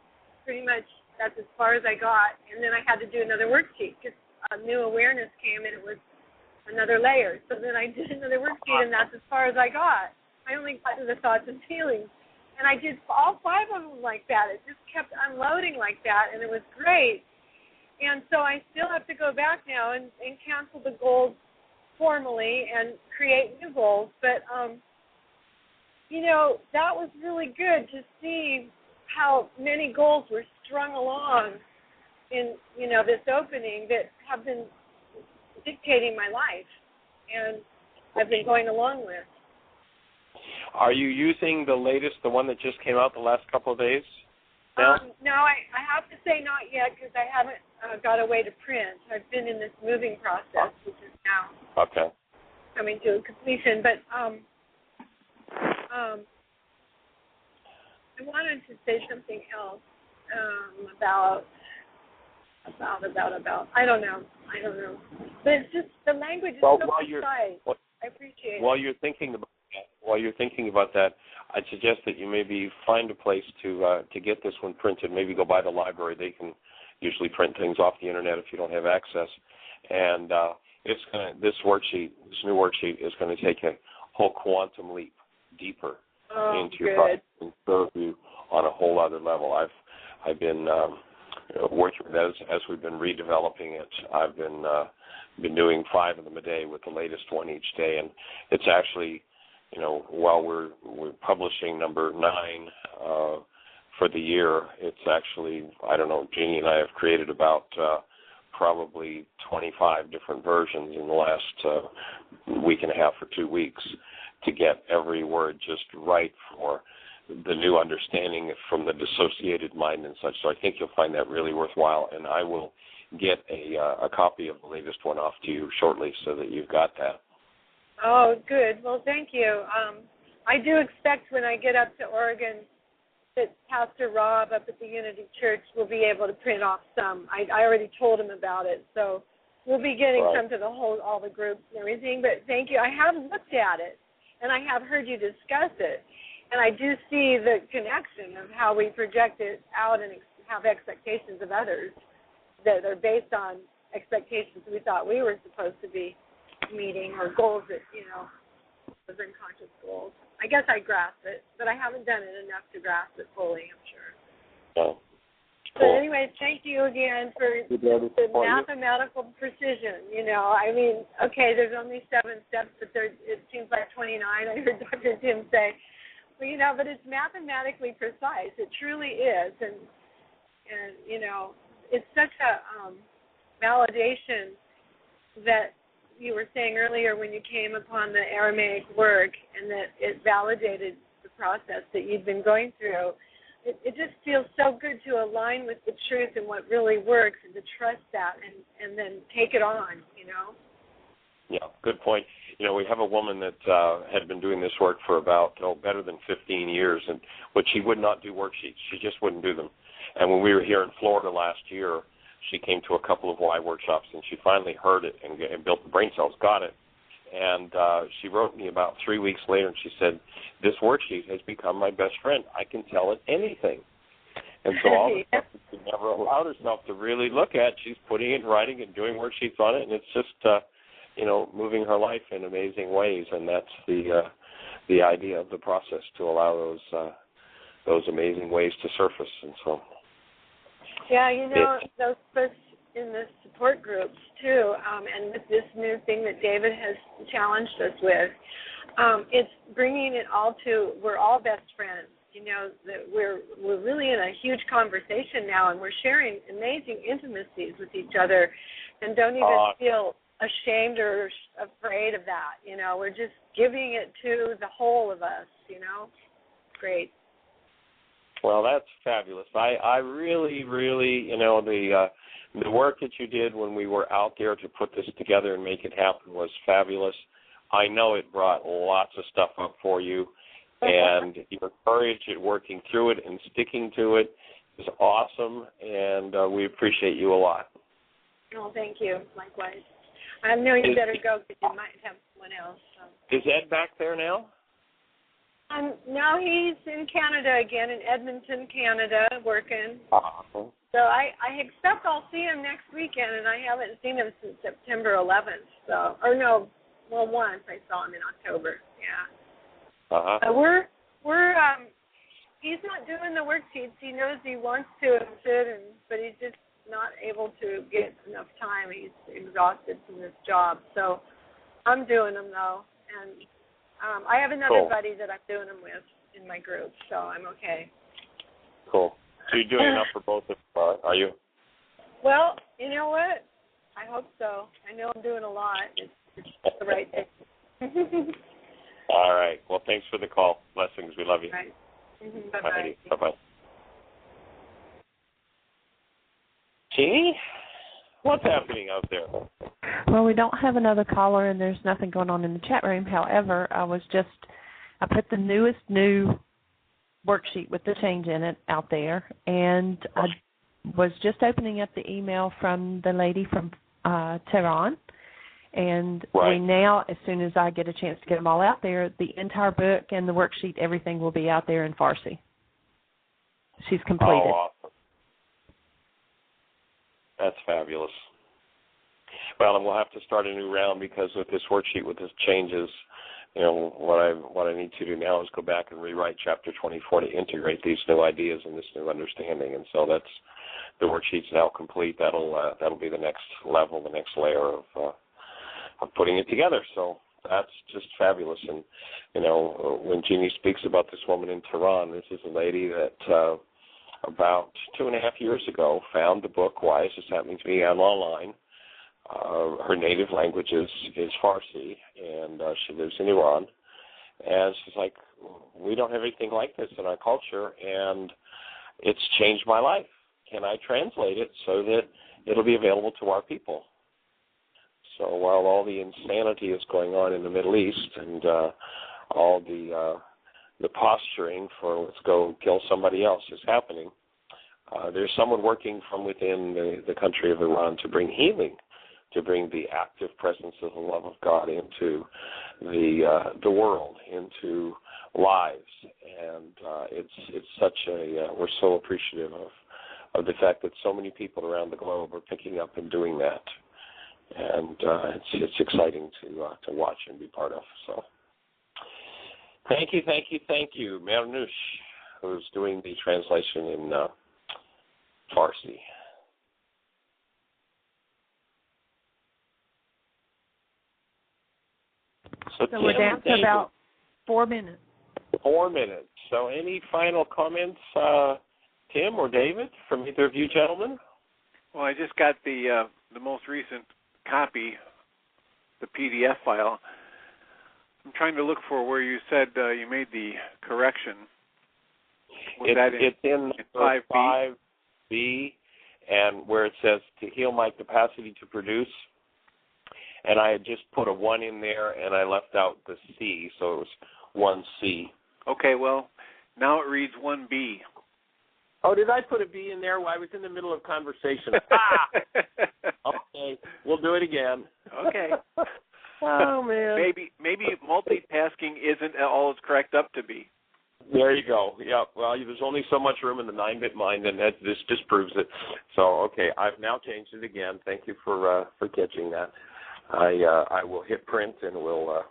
Pretty much that's as far as I got. And then I had to do another worksheet because a new awareness came, and it was another layer. So then I did another worksheet, and that's as far as I got. I only got to the thoughts and feelings. And I did all 5 of them like that. It just kept unloading like that, and it was great. And so I still have to go back now and cancel the goals formally and create new goals. But, you know, that was really good to see how many goals were strung along in, you know, this opening that have been dictating my life and I've been going along with. Are you using the latest, the one that just came out the last couple of days? No, I have to say not yet because I haven't got a way to print. I've been in this moving process, which is now coming to a completion. But I wanted to say something else about I don't know. But it's just the language is so precise. I appreciate it. While you're thinking about that, I'd suggest that you maybe find a place to get this one printed. Maybe go by the library. They can usually print things off the internet if you don't have access. And this new worksheet is going to take a whole quantum leap deeper into your process and serve you on a whole other level. I've been working with that as we've been redeveloping it. I've been doing 5 of them a day with the latest one each day, and it's actually, you know, while we're publishing number 9 for the year, it's actually, I don't know, Jeannie and I have created about probably 25 different versions in the last week and a half or 2 weeks to get every word just right for the new understanding from the dissociated mind and such. So I think you'll find that really worthwhile, and I will get a copy of the latest one off to you shortly so that you've got that. Oh, good. Well, thank you. I do expect when I get up to Oregon that Pastor Rob up at the Unity Church will be able to print off some. I already told him about it, so we'll be getting some to all the groups and everything. But thank you. I have looked at it, and I have heard you discuss it. And I do see the connection of how we project it out and have expectations of others that are based on expectations we thought we were supposed to be meeting, or goals that, those unconscious goals. I guess I grasp it, but I haven't done it enough to grasp it fully, I'm sure. Cool. But anyway, thank you again for the mathematical precision. Okay, there's only 7 steps, but it seems like 29. I heard Dr. Tim say. Well, but it's mathematically precise. It truly is, and it's such a validation that you were saying earlier when you came upon the Aramaic work, and that it validated the process that you've been going through. It just feels so good to align with the truth and what really works, and to trust that, and then take it on. Yeah, good point. We have a woman that had been doing this work for about better than 15 years, but she would not do worksheets. She just wouldn't do them. And when we were here in Florida last year, she came to a couple of Y workshops, and she finally heard it and built the brain cells, got it. And she wrote me about 3 weeks later, and she said, this worksheet has become my best friend. I can tell it anything. And so all the stuff that she never allowed herself to really look at, she's putting it in writing and doing worksheets on it, and it's just moving her life in amazing ways, and that's the idea of the process, to allow those amazing ways to surface. And so, those first in the support groups too, and with this new thing that David has challenged us with, it's bringing it all to, we're all best friends. That we're really in a huge conversation now, and we're sharing amazing intimacies with each other, and don't even feel ashamed or afraid of that. We're just giving it to the whole of us. Great. Well, that's fabulous. I really, really, the work that you did when we were out there to put this together and make it happen was fabulous. I know it brought lots of stuff up for you, and your courage at working through it and sticking to it is awesome, and we appreciate you a lot. Oh, thank you. Likewise. I know you better go because you might have someone else. So. Is Ed back there now? No, he's in Canada again, in Edmonton, Canada, working. Uh-huh. So I expect I'll see him next weekend, and I haven't seen him since September 11th. Once I saw him in October. Yeah. Uh-huh. He's not doing the worksheets. He knows he wants to, but he's just not able to get enough time. He's exhausted from this job. So I'm doing them, though. And I have another buddy that I'm doing them with in my group, so I'm okay. Cool. So you're doing enough for both of them, are you? Well, you know what? I hope so. I know I'm doing a lot. It's the right thing. All right. Well, thanks for the call. Blessings. We love you. All right. Mm-hmm. Bye-bye. Bye-bye. Jeannie, what's happening out there? Well, we don't have another caller, and there's nothing going on in the chat room. However, I put the newest new worksheet with the change in it out there, and I was just opening up the email from the lady from Tehran, and we now, as soon as I get a chance to get them all out there, the entire book and the worksheet, everything will be out there in Farsi. She's completed. Oh, awesome. That's fabulous. Well, and we'll have to start a new round because with this worksheet, with the changes, what I need to do now is go back and rewrite Chapter 24 to integrate these new ideas and this new understanding. And so that's the worksheet's now complete. That'll be the next level, the next layer of putting it together. So that's just fabulous. And when Jeannie speaks about this woman in Tehran, this is a lady that about 2.5 years ago found the book Why Is This Happening to Me online. Her native language is Farsi, and she lives in Iran. And she's like, we don't have anything like this in our culture, and it's changed my life. Can I translate it so that it'll be available to our people? So while all the insanity is going on in the Middle East and all the posturing for let's go kill somebody else is happening, there's someone working from within the country of Iran to bring healing, to bring the active presence of the love of God into the world, into lives. And it's such a we're so appreciative of the fact that so many people around the globe are picking up and doing that. And it's exciting to watch and be part of. So thank you, Mernush, who's doing the translation in Farsi. So we're down to about 4 minutes. 4 minutes. So any final comments, Tim or David, from either of you gentlemen? Well, I just got the most recent copy, the PDF file. I'm trying to look for where you said you made the correction. It's in 5B, and where it says to heal my capacity to produce. And I had just put a 1 in there, and I left out the C, so it was 1C. Okay, well, now it reads 1B. Oh, did I put a B in there? Well, I was in the middle of conversation. Okay, we'll do it again. Okay. Oh, man. Maybe multitasking isn't all it's cracked up to be. There you go. Yeah, well, there's only so much room in the 9-bit mind, and this just proves it. So, okay, I've now changed it again. Thank you for catching that. I will hit print, and we'll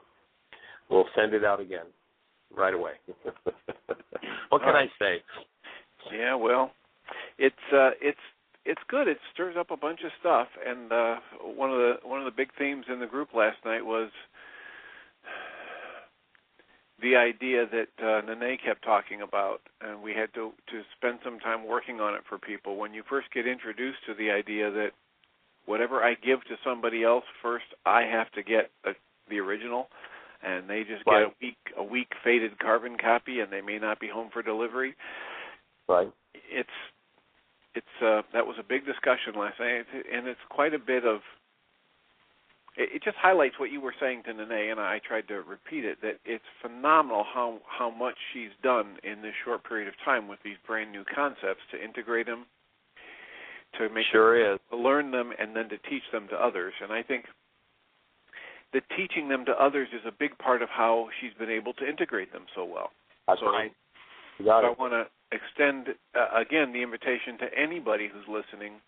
send it out again right away. What can I say? Yeah, well, it's good. It stirs up a bunch of stuff, and one of the big themes in the group last night was the idea that Nene kept talking about, and we had to spend some time working on it for people. When you first get introduced to the idea that whatever I give to somebody else first, I have to get the original, and they just get a weak faded carbon copy, and they may not be home for delivery. Right. That was a big discussion last night, and it's quite a bit of. It just highlights what you were saying to Nene, and I tried to repeat it. That it's phenomenal how much she's done in this short period of time with these brand new concepts to integrate them, to make to learn them, and then to teach them to others. And I think that teaching them to others is a big part of how she's been able to integrate them so well. That's right. So I want to extend, again, the invitation to anybody who's listening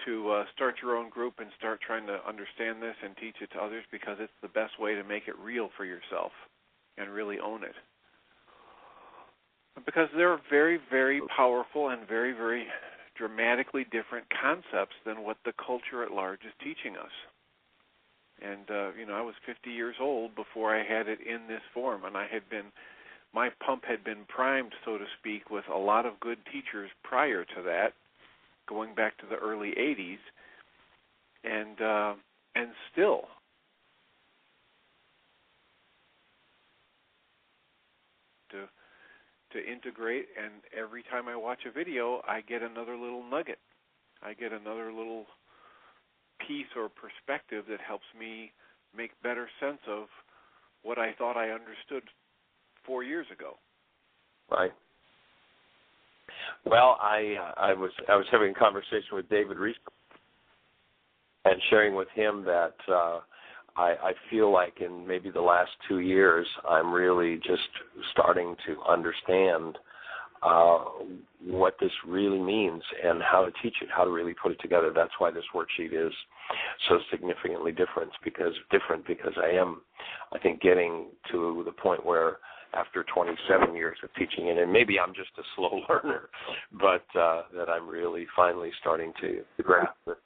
to start your own group and start trying to understand this and teach it to others, because it's the best way to make it real for yourself and really own it. Because they're very, very powerful and very, very dramatically different concepts than what the culture at large is teaching us. And, I was 50 years old before I had it in this form, and my pump had been primed, so to speak, with a lot of good teachers prior to that, going back to the early 80s, and still to integrate, and every time I watch a video, I get another little nugget. I get another little piece or perspective that helps me make better sense of what I thought I understood 4 years ago. Right. Well, I was having a conversation with David recently and sharing with him that I feel like in maybe the last 2 years I'm really just starting to understand what this really means and how to teach it, how to really put it together. That's why this worksheet is so significantly different because I am, I think, getting to the point where after 27 years of teaching it, and maybe I'm just a slow learner, but that I'm really finally starting to grasp it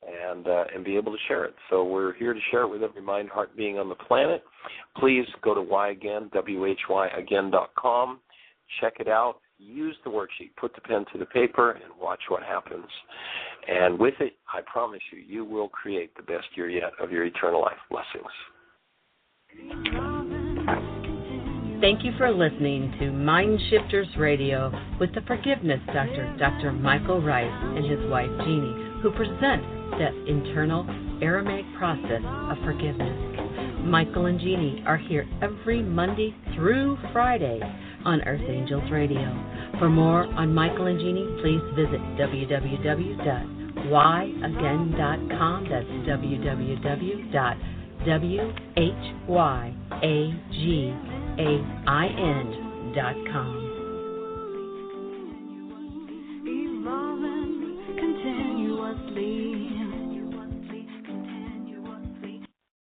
and be able to share it. So we're here to share it with every mind, heart, being on the planet. Please go to whyagain.com, check it out, use the worksheet, put the pen to the paper, and watch what happens. And with it, I promise you, you will create the best year yet of your eternal life. Blessings. Thank you for listening to Mind Shifters Radio with the Forgiveness Doctor, Dr. Michael Rice, and his wife, Jeannie, who present the internal Aramaic process of forgiveness. Michael and Jeannie are here every Monday through Friday on Earth Angels Radio. For more on Michael and Jeannie, please visit www.whyagain.com. That's www.whyagain.com. RAIN.com.